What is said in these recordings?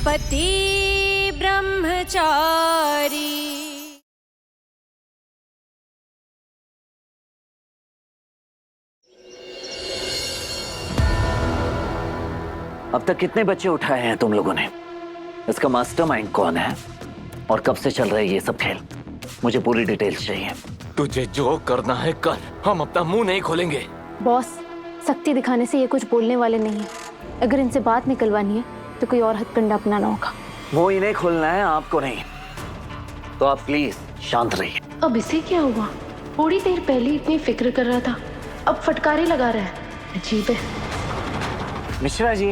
पति ब्रह्मचारी। अब तक कितने बच्चे उठाए हैं तुम लोगों ने? इसका मास्टरमाइंड कौन है और कब से चल रहा है ये सब खेल? मुझे पूरी डिटेल्स चाहिए। तुझे जो करना है कर, हम अपना मुंह नहीं खोलेंगे। बॉस, सख्ती दिखाने से ये कुछ बोलने वाले नहीं है। अगर इनसे बात निकलवानी है तो कोई और हथकंडा अपनाना होगा। वो इन्हें खोलना है, आपको नहीं। तो आप प्लीज शांत रहिए। अब इसे क्या हुआ? थोड़ी देर पहले इतनी फिक्र कर रहा था, अब फटकारे लगा रहा है। अजीब है। मिश्रा जी,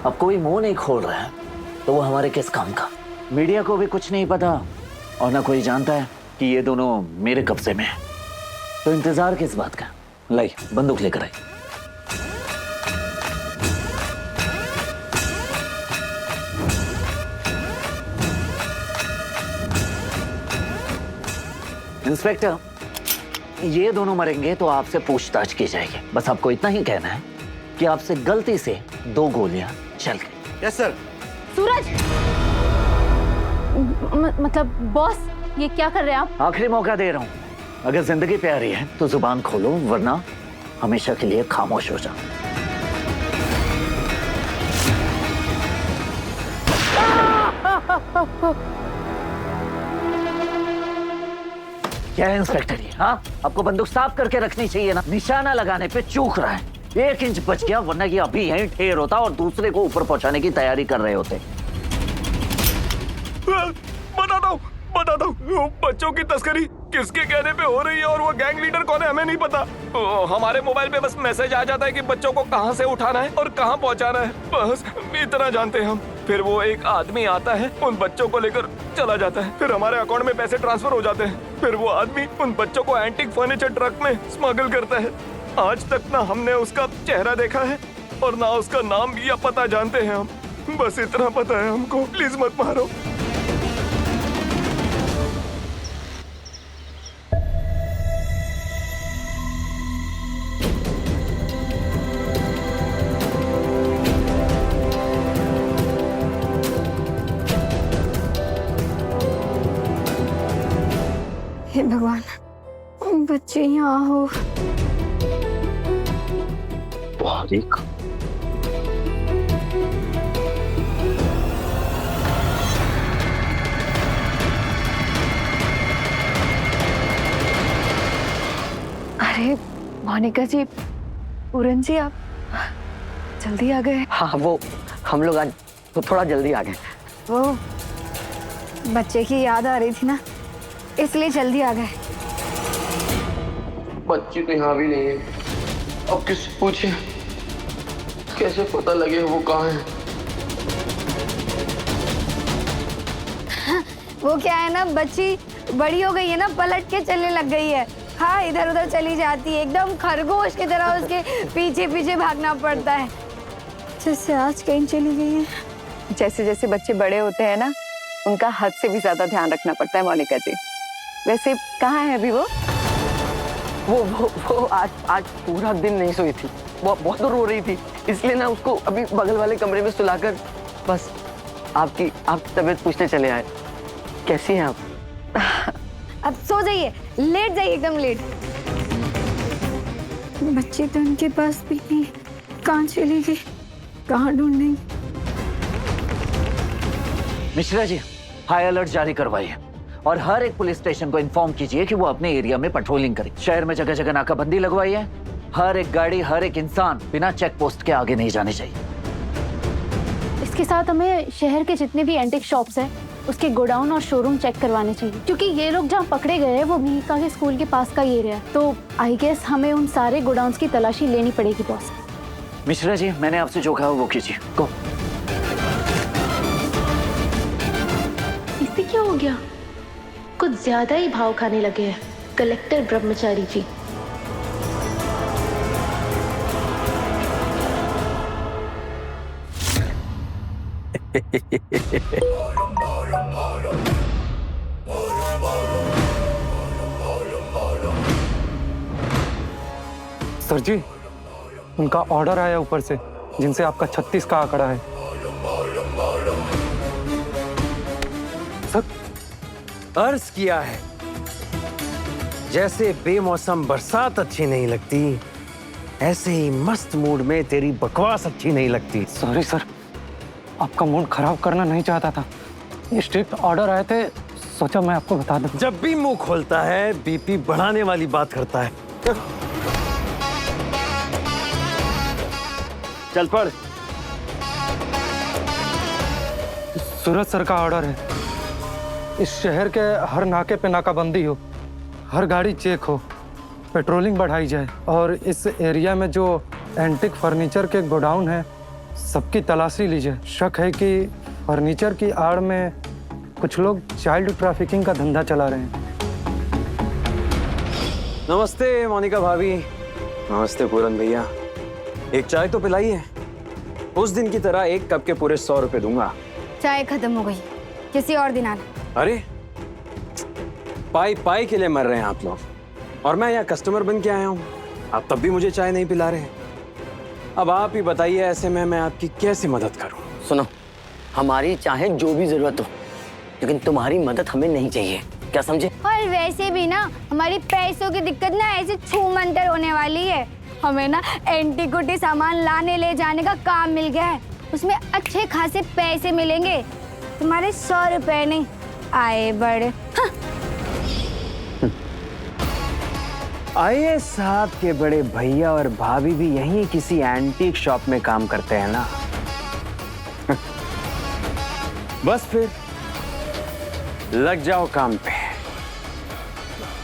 अब कोई मुंह नहीं खोल रहा है तो वो हमारे किस काम का? मीडिया को भी कुछ नहीं पता और ना कोई जानता है कि ये दोनों मेरे कब्जे में है। तो इंतजार किस बात का? लाई बंदूक लेकर आई। इंस्पेक्टर, ये दोनों मरेंगे तो आपसे पूछताछ की जाएगी। बस आपको इतना ही कहना है कि आपसे गलती से 2 गोलियां चल गई। Yes sir. सूरज, मतलब बॉस, ये क्या कर रहे हैं आप? आखिरी मौका दे रहा हूं। अगर जिंदगी प्यारी है तो जुबान खोलो, वरना हमेशा के लिए खामोश हो जाओ। क्या है इंस्पेक्टर ये? हाँ, आपको बंदूक साफ करके रखनी चाहिए ना। निशाना लगाने पे चूक रहा है। 1 इंच बच गया, वरना ये अभी यहीं ठेर होता और दूसरे को ऊपर पहुंचाने की तैयारी कर रहे होते। बता दो वो बच्चों की तस्करी किसके कहने पे हो रही है और वो गैंग लीडर कौन है हमें नहीं पता। हमारे मोबाइल पे बस मैसेज आ जाता है कि बच्चों को कहां से उठाना है और कहां पहुंचाना है, बस इतना जानते हैं हम। फिर वो एक आदमी आता है, उन बच्चों को लेकर चला जाता है, फिर हमारे अकाउंट में पैसे ट्रांसफर हो जाते हैं। फिर वो आदमी उन बच्चों को एंटीक फर्नीचर ट्रक में स्मगल करता है। आज तक ना हमने उसका चेहरा देखा है और ना उसका नाम या पता जानते हैं हम। बस इतना पता है हमको, प्लीज मत मारो। हे भगवान, बच्चे यहाँ हो। बारीक अरे मोनिका जी, पूरन जी, आप जल्दी आ गए। हाँ, वो हम लोग आज तो थोड़ा जल्दी आ गए। वो बच्चे की याद आ रही थी ना, इसलिए जल्दी आ गए। बच्ची तो यहाँ भी नहीं है। अब किससे पूछे, कैसे पता लगे वो कहाँ है? वो क्या है ना, बच्ची बड़ी हो गई है ना, पलट के चलने लग गई है। हाँ, इधर उधर चली जाती है, एकदम खरगोश की तरह उसके पीछे पीछे भागना पड़ता है। जैसे आज कहीं चली गई है। जैसे जैसे बच्चे बड़े होते हैं ना, उनका हद से भी ज्यादा ध्यान रखना पड़ता है मोनिका जी। वैसे कहाँ है अभी वो आज पूरा दिन नहीं सोई थी। वो बहुत रो रही थी, इसलिए ना उसको अभी बगल वाले कमरे में सुलाकर बस आपकी तबीयत पूछने चले आए। कैसी हैं आप? अब सो जाइए, लेट जाइए, एकदम लेट। बच्ची तो उनके पास भी नहीं, कहाँ चली गई, कहाँ ढूंढेंगे? मिश्रा जी, हाई अलर्ट जारी करवाइए और हर एक पुलिस स्टेशन को इन्फॉर्म कीजिए कि वो अपने एरिया में पेट्रोलिंग करे। शहर में जगह जगह नाकाबंदी लगवाइए। हर एक गाड़ी, हर एक इंसान बिना चेक पोस्ट के आगे नहीं जाने चाहिए। इसके साथ हमें शहर के जितने भी एंटिक शॉप्स हैं, उसके गोडाउन और शोरूम चेक करवाने चाहिए, क्योंकि ये लोग जहाँ पकड़े गए हैं वो मिहिका के स्कूल के पास का ही एरिया है। तो आई गेस हमें उन सारे गोडाउन्स की तलाशी लेनी पड़ेगी बॉस। मिश्रा जी, मैंने आपसे जो कहा वो कीजिए। गो। इसे क्या हो गया? कुछ ज्यादा ही भाव खाने लगे हैं कलेक्टर ब्रह्मचारी जी। सर जी, उनका ऑर्डर आया ऊपर से, जिनसे आपका 36 का आंकड़ा है। अर्ज किया है, जैसे बेमौसम बरसात अच्छी नहीं लगती, ऐसे ही मस्त मूड में तेरी बकवास अच्छी नहीं लगती। सॉरी सर, आपका मूड खराब करना नहीं चाहता था। ये स्ट्रिक्ट ऑर्डर आए थे, सोचा मैं आपको बता दूं। जब भी मुंह खोलता है बीपी बढ़ाने वाली बात करता है। चल पढ़। सूरज सर का ऑर्डर है, इस शहर के हर नाके पे नाकाबंदी हो, हर गाड़ी चेक हो, पेट्रोलिंग बढ़ाई जाए और इस एरिया में जो एंटिक फर्नीचर के गोडाउन है सबकी तलाशी लीजिए। शक है कि फर्नीचर की आड़ में कुछ लोग चाइल्ड ट्रैफिकिंग का धंधा चला रहे हैं। नमस्ते मोनिका भाभी। नमस्ते पूरन भैया। एक चाय तो पिलाइए। उस दिन की तरह एक कप के पूरे 100 रुपए दूंगा। चाय खत्म हो गई, किसी और दिन आना। अरे पाई पाई के लिए मर रहे हैं आप लोग, और मैं यहाँ कस्टमर बन के आया हूँ। आप तब भी मुझे चाय नहीं पिला रहे। अब आप ही बताइए, ऐसे में मैं आपकी कैसे मदद करूँ? सुनो, हमारी चाहे जो भी जरूरत हो, लेकिन तुम्हारी मदद हमें नहीं चाहिए, क्या समझे? और वैसे भी ना हमारी पैसों की दिक्कत ना ऐसे छूमंतर होने वाली है। हमें ना एंटीक्विटी सामान लाने ले जाने का काम मिल गया है, उसमें अच्छे खासे पैसे मिलेंगे। तुम्हारे 100 रुपए नहीं आए बड़े। आईएएस साहब के बड़े भैया और भाभी भी यहीं किसी एंटीक शॉप में काम करते हैं ना। बस फिर लग जाओ काम पे।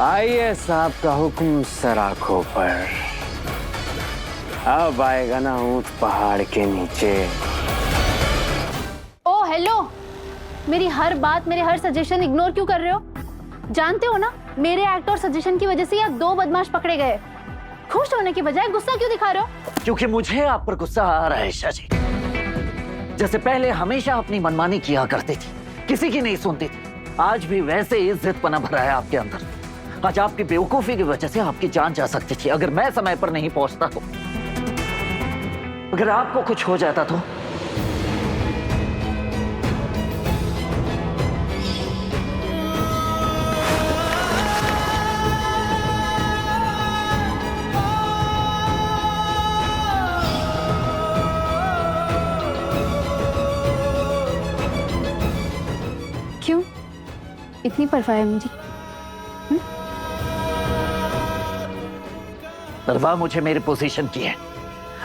आईएएस साहब का हुक्म सराखों पर। अब आएगा ना ऊंट पहाड़ के नीचे। ओ हेलो, मेरी हर बात, मेरे हर सजेशन इग्नोर क्यों कर रहे हो? जानते हो ना, मेरे एक्ट और सजेशन की वजह से यहाँ 2 बदमाश पकड़े गए। खुश होने की बजाय गुस्सा क्यों दिखा रहे हो? क्योंकि मुझे आप पर गुस्सा आ रहा है ईशा जी। जैसे पहले हमेशा अपनी मनमानी किया करती थी, किसी की नहीं सुनती थी, आज भी वैसे ही जिद्दपना भरा है आपके अंदर। आज आपकी बेवकूफी की वजह से आपकी जान जा सकती थी अगर मैं समय पर नहीं पहुंचता तो। अगर आपको कुछ हो जाता तो। क्यों इतनी परवाह है मुझे? परवाह मुझे मेरी पोजीशन की है।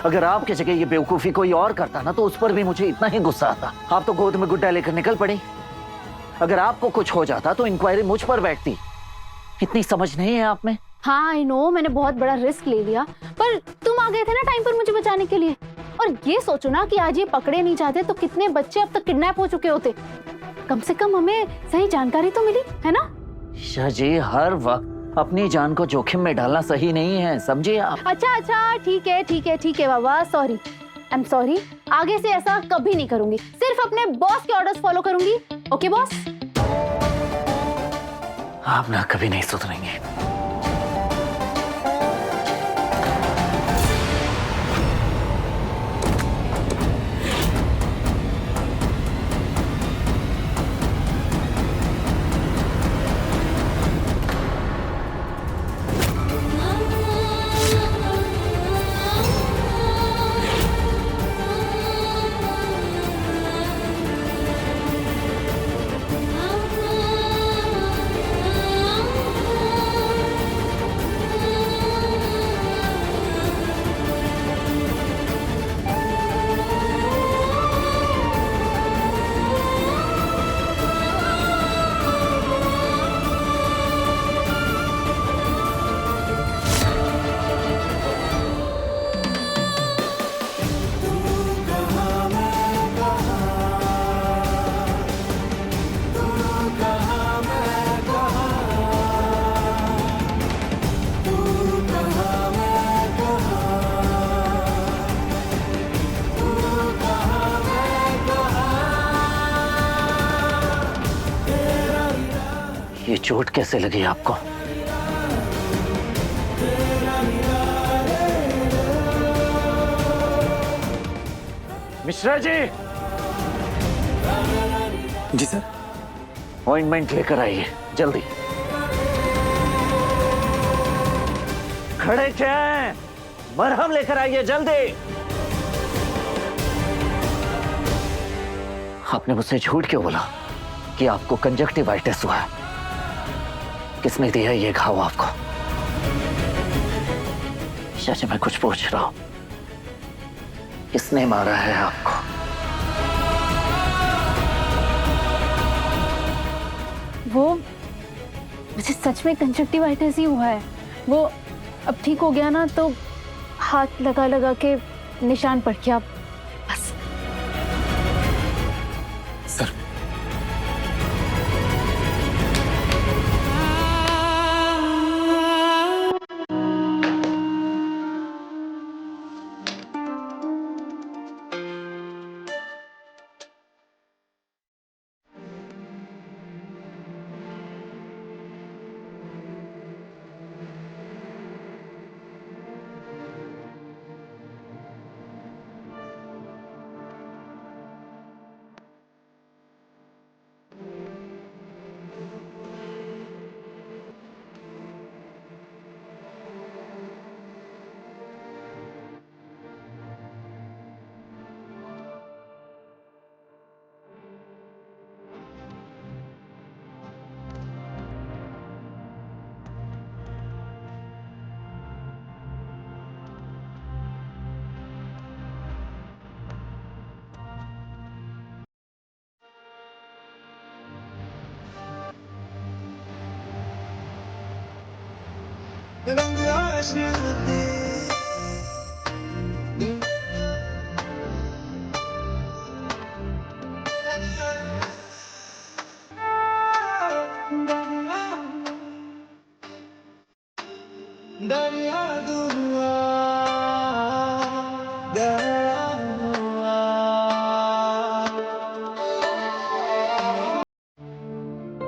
अगर आपकी जगह ये बेवकूफी कोई और करता ना तो उस पर भी मुझे इतना ही गुस्सा आता। आप तो गोद में गुड्डा लेकर निकल पड़ी। अगर आपको कुछ हो जाता तो इंक्वायरी मुझ पर बैठती। इतनी समझ नहीं है आप में? हाँ आई नो, मैंने बहुत बड़ा रिस्क ले लिया, पर तुम आ गए थे ना टाइम पर मुझे बचाने के लिए। और ये सोचो ना कि आज ये पकड़े नहीं जाते तो कितने बच्चे अब तक किडनैप हो चुके होते। कम से कम हमें सही जानकारी तो मिली है ना? ईशा जी, हर वक्त अपनी जान को जोखिम में डालना सही नहीं है, समझिए आप। अच्छा ठीक है बाबा, सॉरी, आई एम सॉरी। आगे से ऐसा कभी नहीं करूंगी, सिर्फ अपने बॉस के ऑर्डर्स फॉलो करूंगी। Okay boss? आप ना कभी नहीं सुधरेंगे। ये चोट कैसे लगी आपको? मिश्रा जी। जी सर। ऑइंटमेंट लेकर आइए जल्दी। खड़े क्या हैं? मरहम लेकर आइए जल्दी। आपने मुझसे झूठ क्यों बोला कि आपको कंजक्टिवाइटिस हुआ है? किसने दिया ये घाव आपको? चाचा मैं कुछ पूछ रहा हूं, किसने मारा है आपको? वो मुझे सच में कंजक्टिवाइटिस ही हुआ है। वो अब ठीक हो गया ना तो हाथ लगा लगा के निशान पड़ गया बस। सर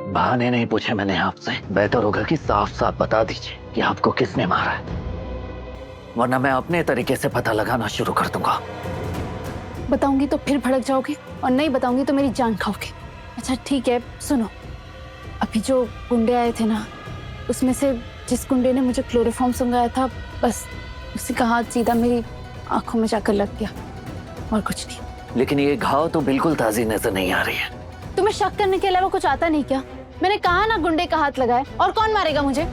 बहाने नहीं पूछे मैंने आपसे। बेहतर होगा कि साफ साफ बता दीजिए कि आपको किसने मारा है, वरना मैं अपने तरीके से पता लगाना शुरू कर दूंगा। बताऊंगी तो फिर भड़क जाओगे और नहीं बताऊंगी तो मेरी जान खाओगे। अच्छा ठीक है सुनो, अभी जो गुंडे आए थे ना, उसमें से जिस गुंडे ने मुझे क्लोरोफॉर्म सुंघाया था, बस उसी का हाथ सीधा मेरी आंखों में जाकर लग गया और कुछ नहीं। लेकिन ये घाव तो बिल्कुल ताजी नजर नहीं आ रही है। तुम्हें शक करने के अलावा कुछ आता नहीं क्या? मैंने कहा ना गुंडे का हाथ लगाए, और कौन मारेगा मुझे?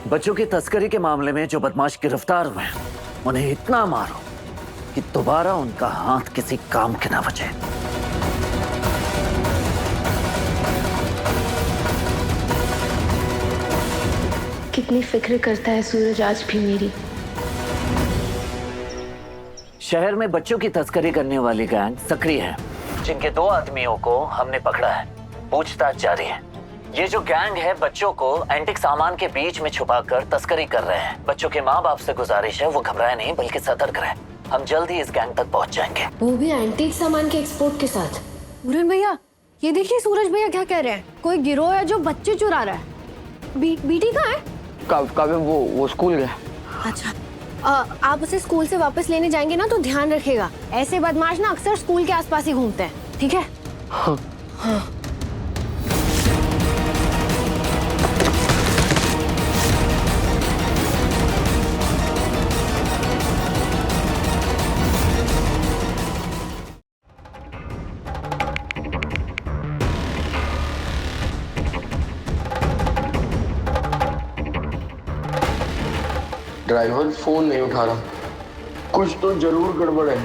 बच्चों की तस्करी के मामले में जो बदमाश गिरफ्तार हुए हैं, उन्हें इतना मारो कि दोबारा उनका हाथ किसी काम के ना बचे। कितनी फिक्र करता है सूरज आज भी मेरी। शहर में बच्चों की तस्करी करने वाली गैंग सक्रिय है, जिनके 2 आदमियों को हमने पकड़ा है। पूछताछ जारी है। ये जो गैंग है बच्चों को एंटिक सामान के बीच में छुपाकर तस्करी कर रहे हैं। बच्चों के माँ बाप से गुजारिश है वो घबराए नहीं बल्कि सतर्क रहे। हम जल्द ही इस गैंग तक पहुंच जाएंगे। वो भी एंटीक सामान के एक्सपोर्ट के साथ। मुरन भैया ये देखिए सूरज भैया क्या कह रहे हैं, कोई गिरोह है जो बच्चे चुरा रहा है। बीटी कहाँ है? काव्य वो स्कूल गया। अच्छा आप उसे स्कूल से वापस लेने जाएंगे ना तो ध्यान रखिएगा, ऐसे बदमाश ना अक्सर स्कूल के आसपास ही घूमते हैं, ठीक है? हाँ। हाँ। ड्राइवर फोन नहीं उठा रहा, कुछ तो जरूर गड़बड़ है।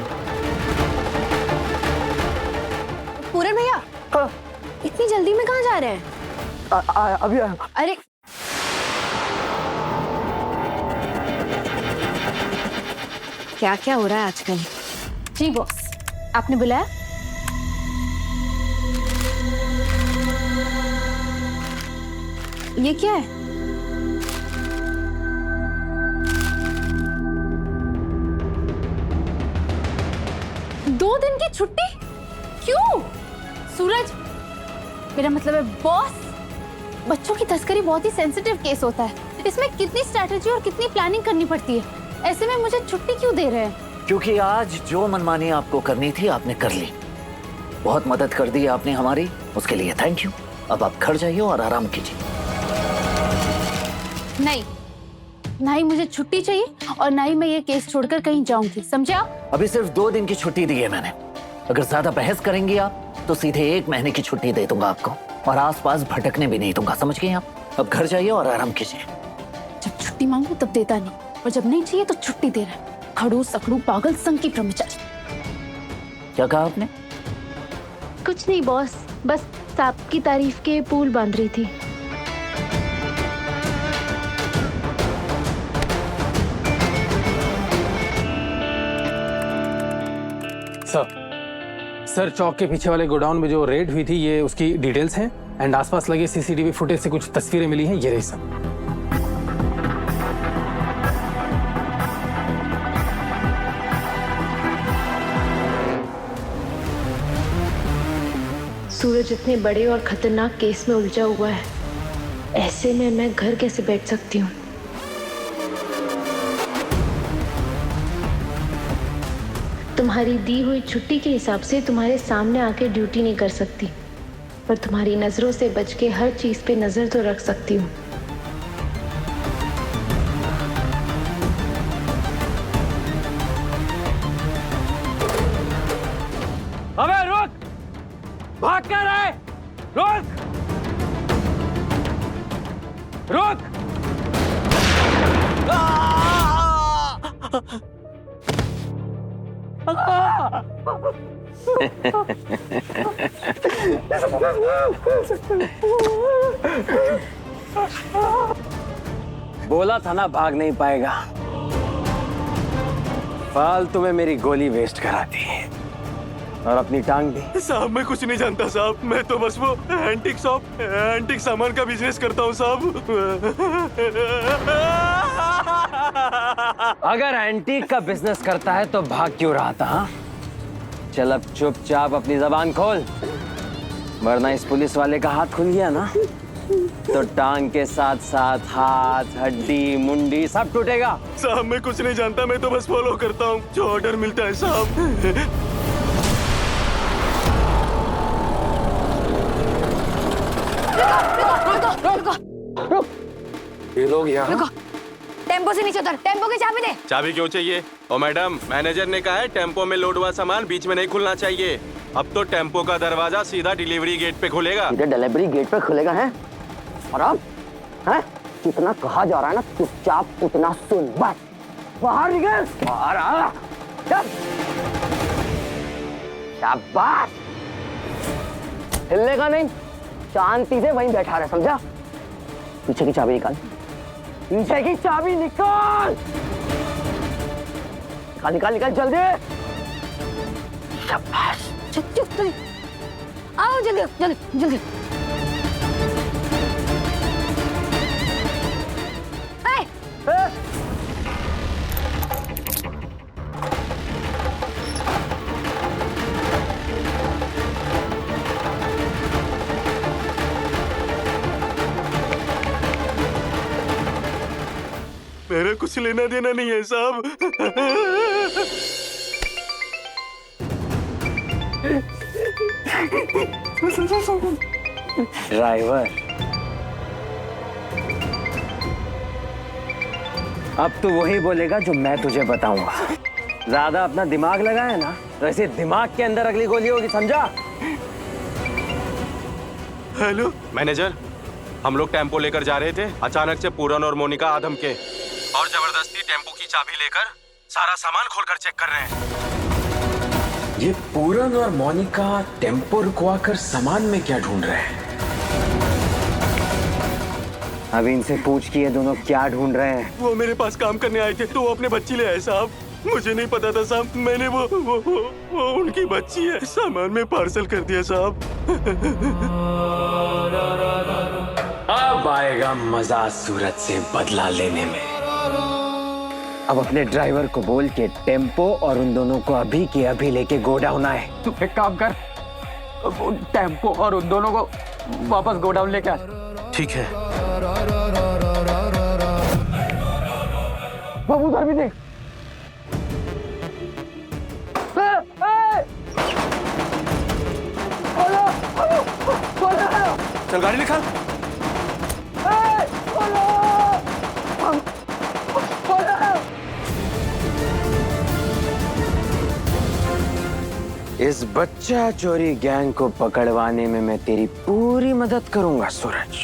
पूरन भैया इतनी जल्दी में कहाँ जा रहे हैं? अभी आया। अरे क्या क्या हो रहा है आजकल? जी बॉस, आपने बुलाया? ये क्या है? दो दिन की छुट्टी क्यों? सूरज, मेरा मतलब है बॉस, बच्चों की तस्करी बहुत ही सेंसिटिव केस होता है। इसमें कितनी स्ट्रैटेजी और कितनी प्लानिंग करनी पड़ती है। ऐसे में मुझे छुट्टी क्यों दे रहे हैं? क्योंकि आज जो मनमानी आपको करनी थी आपने कर ली। बहुत मदद कर दी आपने हमारी, उसके लिए थैंक यू। अब आप घर जाइए और आराम कीजिए। नहीं, ना ही मुझे छुट्टी चाहिए और ना ही मैं ये केस छोड़कर कहीं जाऊंगी, समझे आप? अभी सिर्फ 2 दिन की छुट्टी दी है मैंने। अगर ज्यादा बहस करेंगी आप तो सीधे 1 महीने की छुट्टी दे दूंगा आपको, और आसपास भटकने भी नहीं दूंगा, समझ गए आप? अब घर जाइए और आराम कीजिए। जब छुट्टी मांगू तब देता नहीं, और जब नहीं चाहिए तो छुट्टी दे रहा है। खड़ूस सकड़ू पागल संघ की ब्रह्मचारी। क्या कहा आपने? कुछ नहीं बॉस, बस सांप की तारीफ के पुल बांध रही थी। सर चौक के पीछे वाले गोडाउन में जो रेड हुई थी, ये उसकी डिटेल्स हैं एंड आसपास लगे सीसीटीवी फुटेज से कुछ तस्वीरें मिली हैं, ये रही सब। सूरज इतने बड़े और खतरनाक केस में उलझा हुआ है, ऐसे में मैं घर कैसे बैठ सकती हूँ? तुम्हारी दी हुई छुट्टी के हिसाब से तुम्हारे सामने आके ड्यूटी नहीं कर सकती, पर तुम्हारी नजरों से बच के हर चीज पे नजर तो रख सकती हूँ। अबे रुक! भाग कर रहा है! रुक! रुक! बोला था ना भाग नहीं पाएगा। फालतू में मेरी गोली वेस्ट करा दी और अपनी टांग भी। साहब मैं कुछ नहीं जानता साहब, मैं तो बस वो एंटीक शॉप एंटीक सामान का बिजनेस करता हूँ साहब। अगर एंटीक का बिजनेस करता है तो भाग क्यों रहा था? हाँ? चल अब चुपचाप अपनी जबान खोल, वरना इस पुलिस वाले का हाथ खुल गया ना तो टांग के साथ साथ हाथ, हड्डी, मुंडी सब टूटेगा। साहब मैं कुछ नहीं जानता, मैं तो बस फॉलो करता हूँ जो ऑर्डर मिलता है साहब। रुको, ये लोग यहाँ टेम्पो से नीचे उतर, टेम्पो की चाबी दे। चाबी क्यों चाहिए? ओ मैडम, मैनेजर ने कहा है टेम्पो में लोड हुआ सामान बीच में नहीं खुलना चाहिए। अब तो टेम्पो का दरवाजा सीधा डिलीवरी गेट पे खुलेगा। सीधे डिलीवरी गेट पे खुलेगा है? और अब है जितना कहा जा रहा है ना चुपचाप उतना सुन, बस बाहर निकल, बाहर आ। चल शाबाश, हिलने का नहीं, शांति से वहीं बैठा रहे, समझा? पीछे की चाबी निकाल, पीछे की चाबी निकाल, निकाल निकाल निकाल जल्दी। शाबाश, जल्दी आओ, जल्दी जल्दी जल्दी। मेरा कुछ लेना देना नहीं है साहब। ड्राइवर, अब तू वही बोलेगा जो मैं तुझे बताऊंगा। ज्यादा अपना दिमाग लगाया ना तो ऐसे दिमाग के अंदर अगली गोली होगी, समझा? हेलो मैनेजर, हम लोग टेम्पो लेकर जा रहे थे, अचानक से पूरन और मोनिका आधम के और जबरदस्ती टेम्पो की चाबी लेकर सारा सामान खोलकर चेक कर रहे हैं। ये पूरन और मोनिका टेम्पो रुकवा कर सामान में क्या ढूंढ रहे हैं? अभी इनसे पूछ कि ये दोनों क्या ढूंढ रहे हैं। वो मेरे पास काम करने आए थे तो वो अपने बच्ची ले आए साहब। मुझे नहीं पता था साहब, मैंने वो उनकी बच्ची है सामान में पार्सल कर दिया साहब। अब आएगा मजा सूरज से बदला लेने में। अब अपने ड्राइवर को बोल के टेम्पो और उन दोनों को अभी के अभी लेके गोडाउन आए। तू एक काम कर, टेम्पो और उन दोनों को वापस गोडाउन लेके आ। ठीक है। बाबू उधर भी देख, गाड़ी निकाल। इस बच्चा चोरी गैंग को पकड़वाने में मैं तेरी पूरी मदद करूंगा सूरज,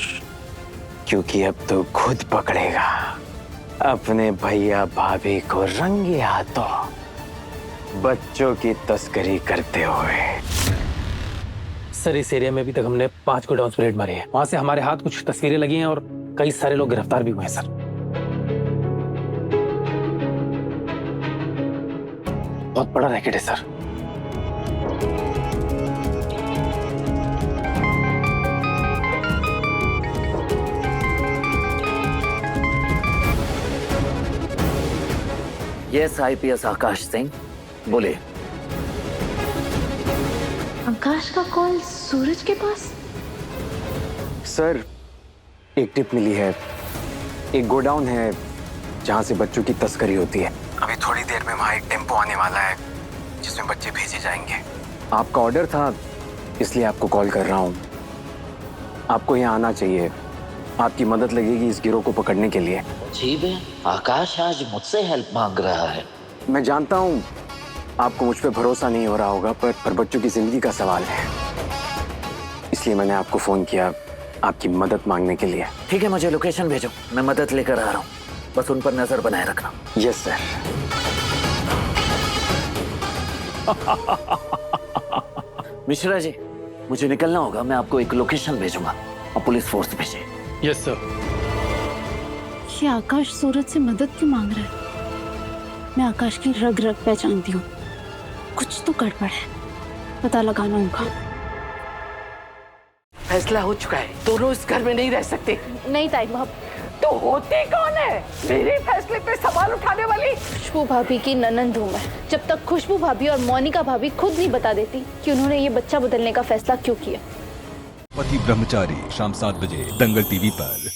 क्योंकि अब तो खुद पकड़ेगा अपने भैया भाभी को रंगे हाथों बच्चों की तस्करी करते हुए। सर इस एरिया में अभी तक हमने 5 गोडाउन रेड मारे हैं। वहां से हमारे हाथ कुछ तस्वीरें लगी हैं और कई सारे लोग गिरफ्तार भी हुए हैं सर। बहुत बड़ा रैकेट है sir. Yes IPS Akash Singh, बोले। आकाश का कॉल सूरज के पास? सर एक टिप मिली है, एक गोडाउन है जहां से बच्चों की तस्करी होती है। अभी थोड़ी देर में वहां एक टेम्पो आने वाला है जिसमें बच्चे भेजे जाएंगे। आपका ऑर्डर था इसलिए आपको कॉल कर रहा हूं। आपको यहाँ आना चाहिए, आपकी मदद लगेगी इस गिरोह को पकड़ने के लिए। अजीब है, आकाश आज मुझसे हेल्प मांग रहा है। मैं जानता हूँ आपको मुझ पे भरोसा नहीं हो रहा होगा, पर बच्चों की जिंदगी का सवाल है, इसलिए मैंने आपको फोन किया आपकी मदद मांगने के लिए। ठीक है, मुझे लोकेशन भेजो, मैं मदद लेकर आ रहा हूँ। बस उन पर नजर बनाए रखना। Yes sir. मिश्रा जी, मुझे निकलना होगा, मैं आपको एक लोकेशन भेजूंगा और पुलिस फोर्स भेजे। Yes sir. ये आकाश सूरज से मदद क्यों मांग रहा है? मैं आकाश की रग रग पहचानती हूँ, कुछ तो गड़बड़ है, पता लगाना होगा। फैसला हो चुका है, दोनों इस घर में नहीं रह सकते। नहीं ताई भाभी, तो होती कौन है मेरे फैसले पे सवाल उठाने वाली? खुशबू भाभी की ननंद हूँ मैं। जब तक खुशबू भाभी और मोनिका भाभी खुद नहीं बता देती कि उन्होंने ये बच्चा बदलने का फैसला क्यों किया। पति ब्रह्मचारी शाम 7 बजे दंगल टीवी पर।